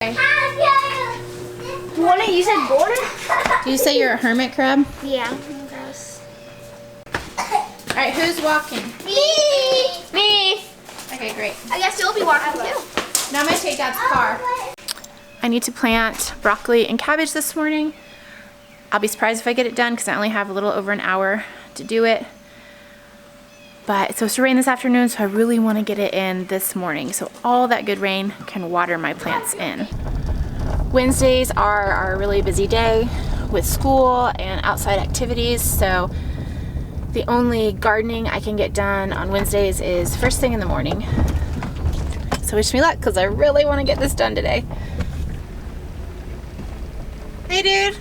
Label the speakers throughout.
Speaker 1: You said border?
Speaker 2: Do you say you're a hermit crab?
Speaker 1: Yeah, I guess.
Speaker 2: Alright, who's walking?
Speaker 1: Me!
Speaker 2: Okay, great.
Speaker 1: I guess you'll be walking too.
Speaker 2: Now I'm going to take Dad's car. I need to plant broccoli and cabbage this morning. I'll be surprised if I get it done because I only have a little over an hour to do it. But it's supposed to rain this afternoon, so I really want to get it in this morning so all that good rain can water my plants in. Wednesdays are our really busy day with school and outside activities, so the only gardening I can get done on Wednesdays is first thing in the morning. So wish me luck because I really want to get this done today. Hey dude!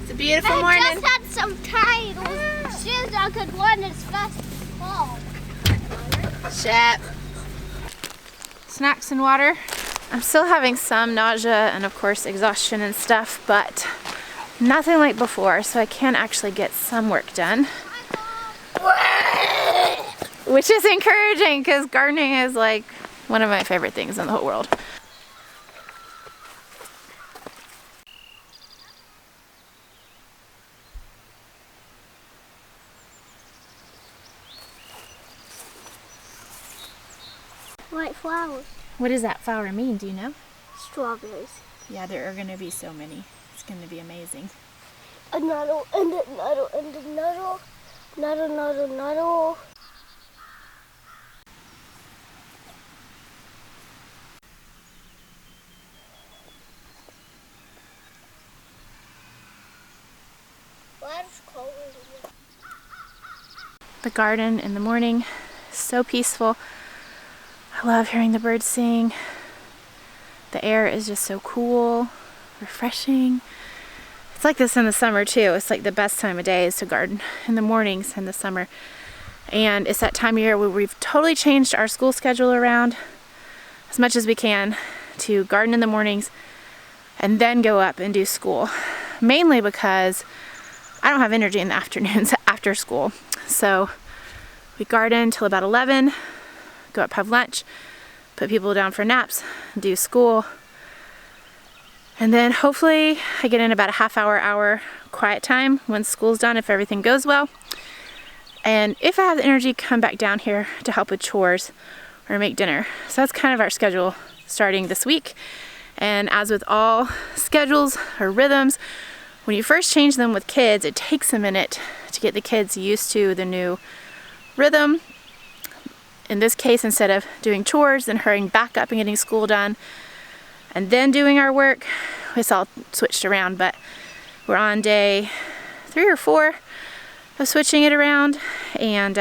Speaker 2: It's a beautiful morning.
Speaker 1: I just had some titles. Shoes I could run as fast as fall.
Speaker 2: Shep. Snacks and water. I'm still having some nausea and of course exhaustion and stuff, but nothing like before, so I can actually get some work done. Which is encouraging because gardening is like one of my favorite things in the whole world.
Speaker 1: White flowers.
Speaker 2: What does that flower mean? Do you know?
Speaker 1: Strawberries.
Speaker 2: Yeah, there are going to be so many. It's going to be amazing.
Speaker 1: A nuddle and a nuddle and a nuddle. Nuddle, nuddle, nuddle.
Speaker 2: The garden in the morning is so peaceful. I love hearing the birds sing. The air is just so cool, refreshing. It's like this in the summer too. It's like the best time of day is to garden in the mornings in the summer. And it's that time of year where we've totally changed our school schedule around as much as we can to garden in the mornings and then go up and do school. Mainly because I don't have energy in the afternoons after school. So we garden till about 11. Go up, have lunch, put people down for naps, do school, and then hopefully I get in about a hour quiet time when school's done if everything goes well. And if I have the energy, come back down here to help with chores or make dinner. So that's kind of our schedule starting this week. And as with all schedules or rhythms, when you first change them with kids, it takes a minute to get the kids used to the new rhythm. In this case, instead of doing chores and hurrying back up and getting school done and then doing our work, it's all switched around, but we're on day 3 or 4 of switching it around, and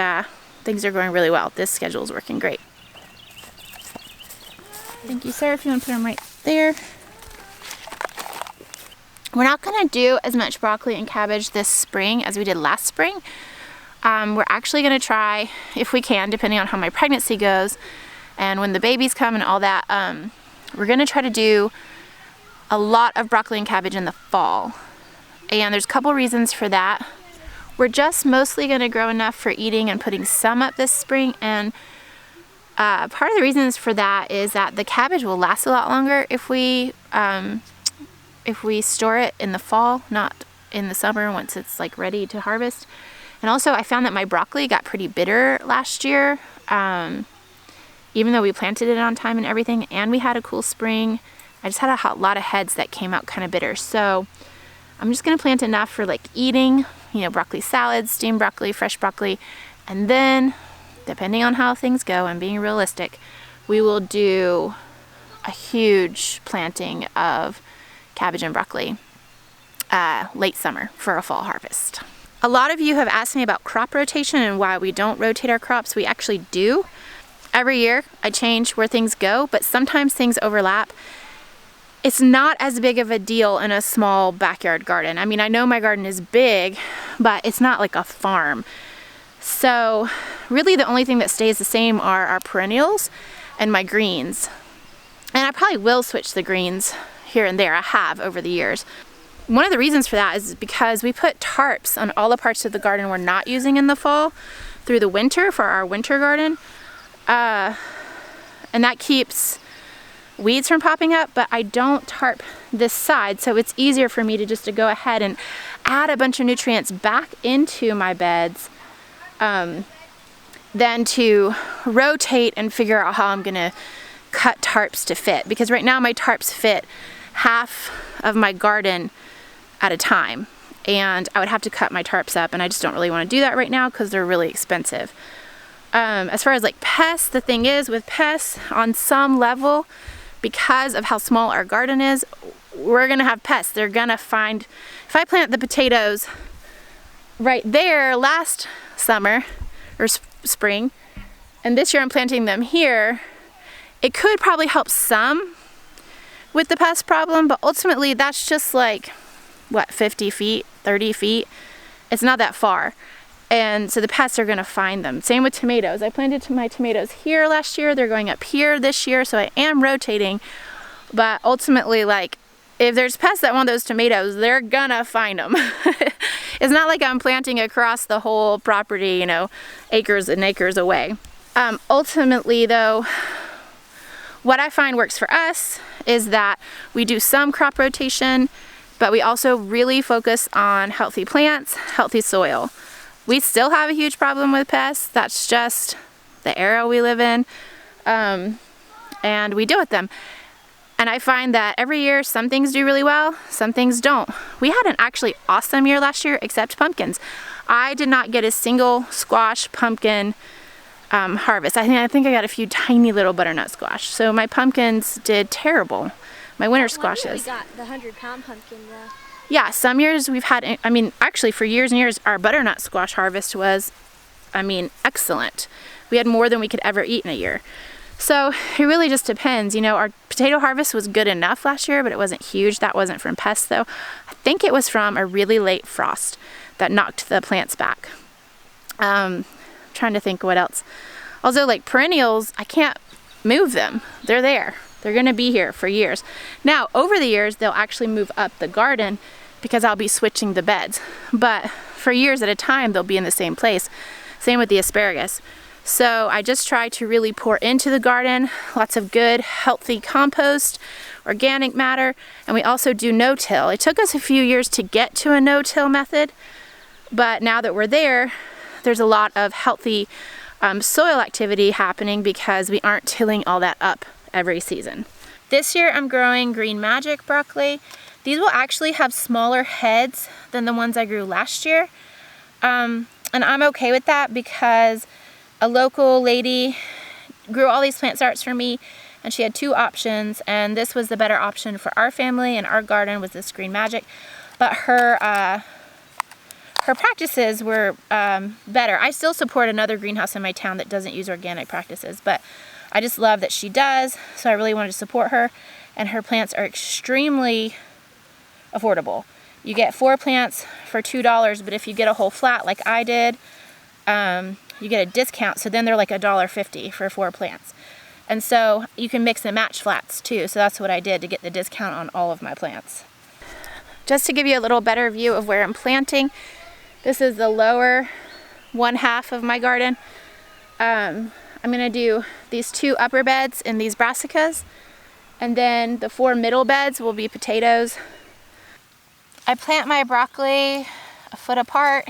Speaker 2: things are going really well. This schedule is working great. Thank you, sir. If you want to put them right there. We're not going to do as much broccoli and cabbage this spring as we did last spring. We're actually going to try, if we can, depending on how my pregnancy goes and when the babies come and all that, we're going to try to do a lot of broccoli and cabbage in the fall. And there's a couple reasons for that. We're just mostly going to grow enough for eating and putting some up this spring. And part of the reasons for that is that the cabbage will last a lot longer if we store it in the fall, not in the summer once it's like ready to harvest. And also I found that my broccoli got pretty bitter last year, even though we planted it on time and everything, and we had a cool spring. I just had a lot of heads that came out kind of bitter. So I'm just going to plant enough for like eating, you know, broccoli salads, steamed broccoli, fresh broccoli, and then depending on how things go and being realistic, we will do a huge planting of cabbage and broccoli late summer for a fall harvest. A lot of you have asked me about crop rotation and why we don't rotate our crops. We actually do. Every year I change where things go, but sometimes things overlap. It's not as big of a deal in a small backyard garden. I mean, I know my garden is big, but it's not like a farm. So really the only thing that stays the same are our perennials and my greens. And I probably will switch the greens here and there. I have over the years. One of the reasons for that is because we put tarps on all the parts of the garden we're not using in the fall through the winter for our winter garden. and that keeps weeds from popping up, but I don't tarp this side, so it's easier for me to just to go ahead and add a bunch of nutrients back into my beds than to rotate and figure out how I'm gonna cut tarps to fit, because right now my tarps fit half of my garden at a time, and I would have to cut my tarps up, and I just don't really want to do that right now because they're really expensive. As far as like pests, the thing is with pests, on some level, because of how small our garden is, we're gonna have pests. They're gonna find, if I plant the potatoes right there last summer or spring, and this year I'm planting them here, it could probably help some with the pest problem, but ultimately that's just like, what, 50 feet, 30 feet? It's not that far. And so the pests are gonna find them. Same with tomatoes. I planted my tomatoes here last year. They're going up here this year, so I am rotating. But ultimately, like, if there's pests that want those tomatoes, they're gonna find them. It's not like I'm planting across the whole property, you know, acres and acres away. Ultimately though, what I find works for us is that we do some crop rotation, but we also really focus on healthy plants, healthy soil. We still have a huge problem with pests. That's just the era we live in, and we deal with them. And I find that every year some things do really well, some things don't. We had an actually awesome year last year, except pumpkins. I did not get a single squash, pumpkin harvest. I think I got a few tiny little butternut squash. So my pumpkins did terrible. My winter squashes.
Speaker 1: We got the 100-pound pumpkin though.
Speaker 2: Yeah, some years we've had, I mean, actually for years and years, our butternut squash harvest was, I mean, excellent. We had more than we could ever eat in a year. So it really just depends. You know, our potato harvest was good enough last year, but it wasn't huge. That wasn't from pests though. I think it was from a really late frost that knocked the plants back. Trying to think what else. Also, like perennials, I can't move them. They're there. They're gonna be here for years. Now, over the years, they'll actually move up the garden because I'll be switching the beds. But for years at a time, they'll be in the same place. Same with the asparagus. So I just try to really pour into the garden, lots of good, healthy compost, organic matter, and we also do no-till. It took us a few years to get to a no-till method, but now that we're there, there's a lot of healthy soil activity happening because we aren't tilling all that up every season. This year I'm growing Green Magic broccoli. These will actually have smaller heads than the ones I grew last year. And I'm okay with that because a local lady grew all these plant starts for me, and she had two options, and this was the better option for our family and our garden was this Green Magic. But her practices were better. I still support another greenhouse in my town that doesn't use organic practices, but I just love that she does, so I really wanted to support her, and her plants are extremely affordable. You get 4 plants for $2, but if you get a whole flat like I did, you get a discount, so then they're like $1.50 for 4 plants. And so you can mix and match flats too, so that's what I did to get the discount on all of my plants. Just to give you a little better view of where I'm planting, this is the lower 1/2 of my garden. I'm gonna do these 2 upper beds in these brassicas, and then the 4 middle beds will be potatoes. I plant my broccoli a foot apart,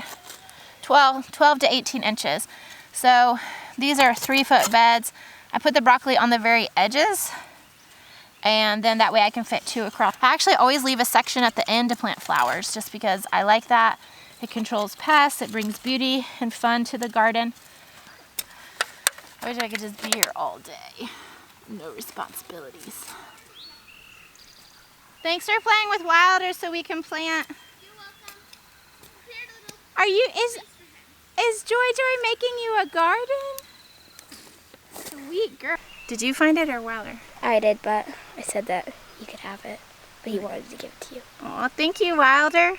Speaker 2: 12 to 18 inches. So these are 3-foot beds. I put the broccoli on the very edges, and then that way I can fit 2 across. I actually always leave a section at the end to plant flowers just because I like that. It controls pests, it brings beauty and fun to the garden. I wish I could just be here all day. No responsibilities. Thanks for playing with Wilder so we can plant.
Speaker 1: You're welcome. Here, little.
Speaker 2: Are you, is Joy making you a garden? Sweet girl. Did you find it or Wilder?
Speaker 1: I did, but I said that you could have it, but he wanted to give it to you.
Speaker 2: Oh, thank you, Wilder.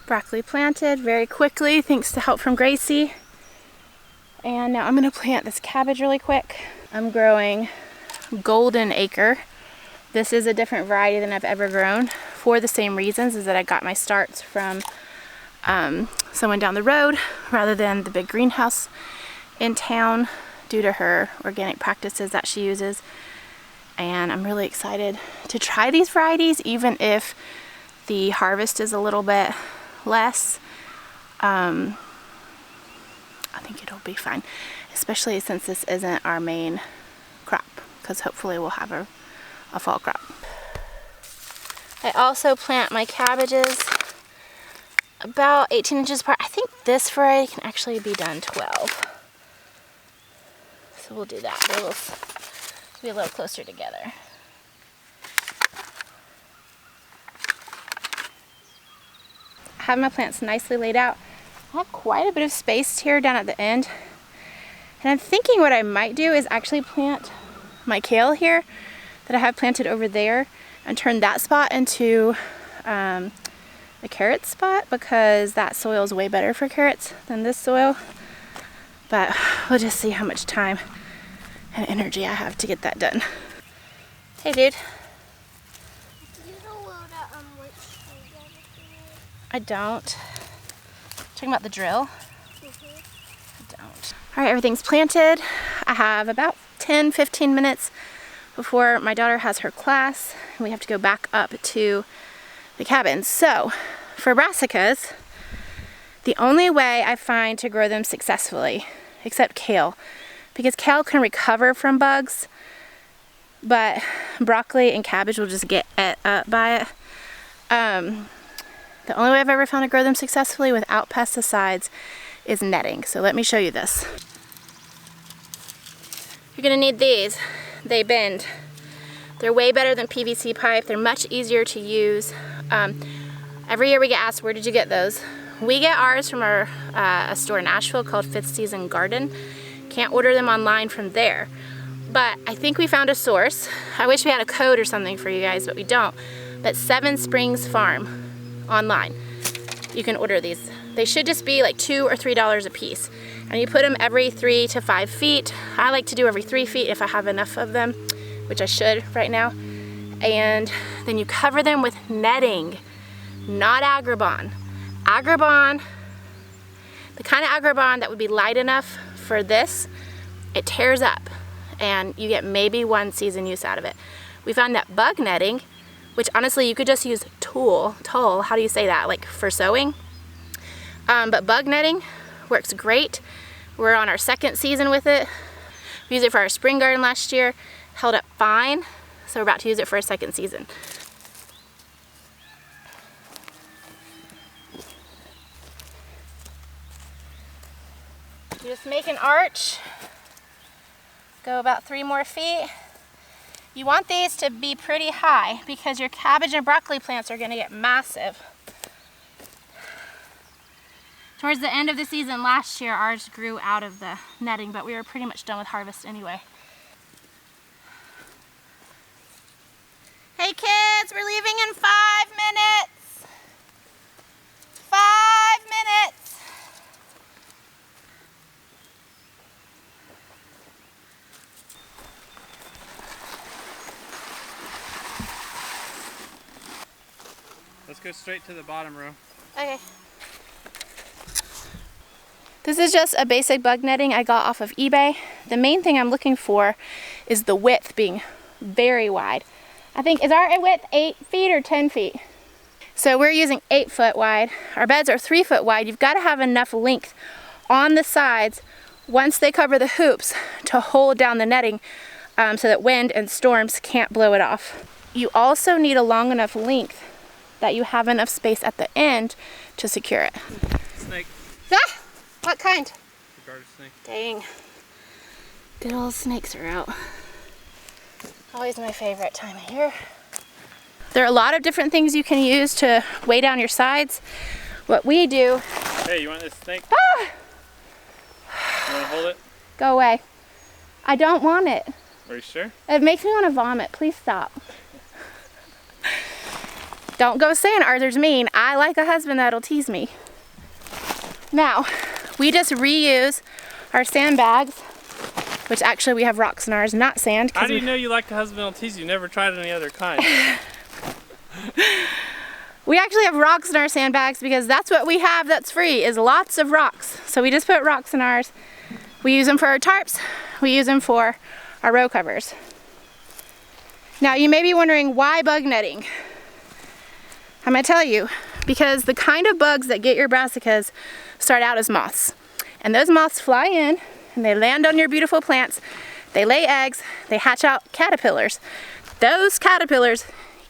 Speaker 2: Broccoli planted very quickly thanks to help from Gracie. And now I'm going to plant this cabbage really quick. I'm growing Golden Acre. This is a different variety than I've ever grown for the same reasons, is that I got my starts from someone down the road rather than the big greenhouse. in town due to her organic practices that she uses. And I'm really excited to try these varieties, even if the harvest is a little bit less. I think it'll be fine, especially since this isn't our main crop, because hopefully we'll have a fall crop. I also plant my cabbages about 18 inches apart. I think this variety can actually be done 12. So we'll do that. They'll be a little closer together. I have my plants nicely laid out. I have quite a bit of space here down at the end. And I'm thinking what I might do is actually plant my kale here that I have planted over there and turn that spot into a carrot spot, because that soil is way better for carrots than this soil. But we'll just see how much time and energy I have to get that done. Hey, dude. I don't. Talking about the drill? I don't. All right, everything's planted. I have about 10-15 minutes before my daughter has her class, and we have to go back up to the cabin. So, for brassicas, the only way I find to grow them successfully, except kale, because kale can recover from bugs, but broccoli and cabbage will just get ate up by it. The only way I've ever found to grow them successfully without pesticides is netting. So let me show you this. You're gonna need these. They bend. They're way better than PVC pipe. They're much easier to use. Every year we get asked, where did you get those? We get ours from a store in Nashville called Fifth Season Garden. Can't order them online from there. But I think we found a source. I wish we had a code or something for you guys, but we don't. But Seven Springs Farm online. You can order these. They should just be like $2 or $3 a piece. And you put them every 3 to 5 feet. I like to do every 3 feet if I have enough of them, which I should right now. And then you cover them with netting, not agribon. Agribon, the kind of agribon that would be light enough for this, it tears up and you get maybe 1 season use out of it. We found that bug netting, which honestly you could just use tulle, how do you say that, like for sewing? But bug netting works great. We're on our 2nd season with it. We used it for our spring garden last year, held up fine, so we're about to use it for a 2nd season. You just make an arch, go about 3 more feet. You want these to be pretty high because your cabbage and broccoli plants are gonna get massive. Towards the end of the season last year, ours grew out of the netting, but we were pretty much done with harvest anyway. Hey kids, we're leaving in 5 minutes. 5 minutes.
Speaker 3: Let's go straight to the bottom row.
Speaker 2: Okay. This is just a basic bug netting I got off of eBay. The main thing I'm looking for is the width being very wide. I think, is our width 8 feet or 10 feet? So we're using 8 foot wide. Our beds are 3 foot wide. You've got to have enough length on the sides once they cover the hoops to hold down the netting so that wind and storms can't blow it off. You also need a long enough length that you have enough space at the end to secure it.
Speaker 3: Snake.
Speaker 2: Ah! What kind?
Speaker 3: The garter snake.
Speaker 2: Dang. Good old snakes are out. Always my favorite time of year. There are a lot of different things you can use to weigh down your sides. What we do...
Speaker 3: Hey, you want this snake?
Speaker 2: Ah!
Speaker 3: You want to hold it?
Speaker 2: Go away. I don't want it.
Speaker 3: Are you sure?
Speaker 2: It makes me want to vomit. Please stop. Don't go saying Arthur's mean. I like a husband that'll tease me. Now, we just reuse our sandbags, which actually we have rocks in ours, not sand.
Speaker 3: How do you know you like a husband that'll tease you? Never tried any other kind.
Speaker 2: We actually have rocks in our sandbags because that's what we have that's free, is lots of rocks. So we just put rocks in ours. We use them for our tarps. We use them for our row covers. Now you may be wondering, why bug netting? I'm gonna tell you, because the kind of bugs that get your brassicas start out as moths. And those moths fly in and they land on your beautiful plants. They lay eggs, they hatch out caterpillars. Those caterpillars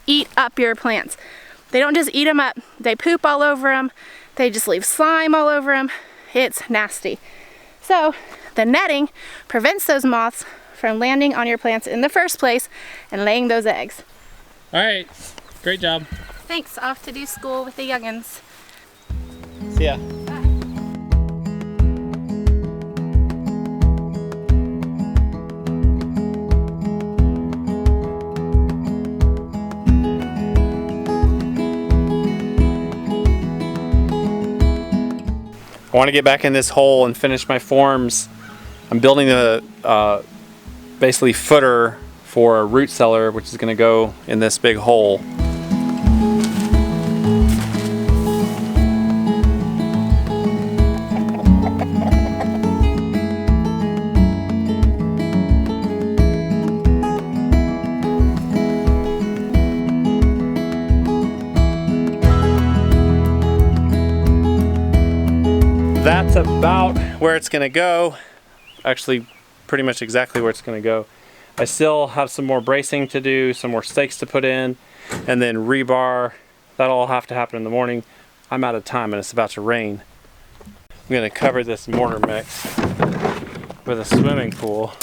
Speaker 2: eat up your plants. They don't just eat them up, they poop all over them. They just leave slime all over them. It's nasty. So the netting prevents those moths from landing on your plants in the first place and laying those eggs.
Speaker 3: All right, great job.
Speaker 2: Thanks, off to do school with the youngins.
Speaker 3: See ya. I want to get back in this hole and finish my forms. I'm building a basically footer for a root cellar, which is going to go in this big hole. That's about where it's gonna go. Actually, pretty much exactly where it's gonna go. I still have some more bracing to do, some more stakes to put in, and then rebar. That'll all have to happen in the morning. I'm out of time and it's about to rain. I'm gonna cover this mortar mix with a swimming pool.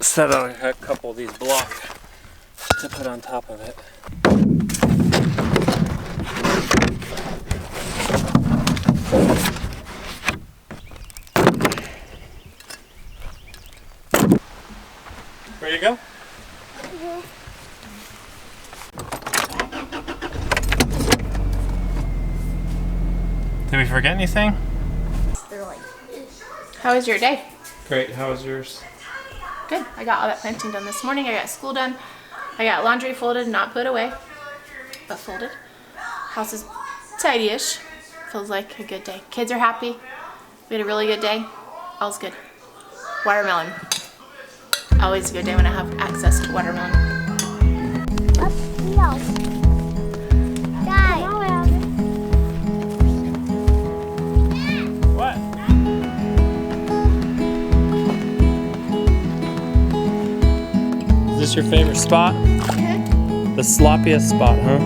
Speaker 3: Set out a couple of these blocks to put on top of it. Ready to go?
Speaker 1: Mhm.
Speaker 3: Did we forget anything?
Speaker 1: They're like,
Speaker 2: How was your day?
Speaker 3: Great, how was yours?
Speaker 2: Good. I got all that planting done this morning. I got school done. I got laundry folded, not put away, but folded. House is tidy-ish. Feels like a good day. Kids are happy. We had a really good day. All's good. Watermelon. Always a good day when I have access to watermelon.
Speaker 1: up, no. Die.
Speaker 3: What? Is this your favorite spot? The sloppiest spot, huh?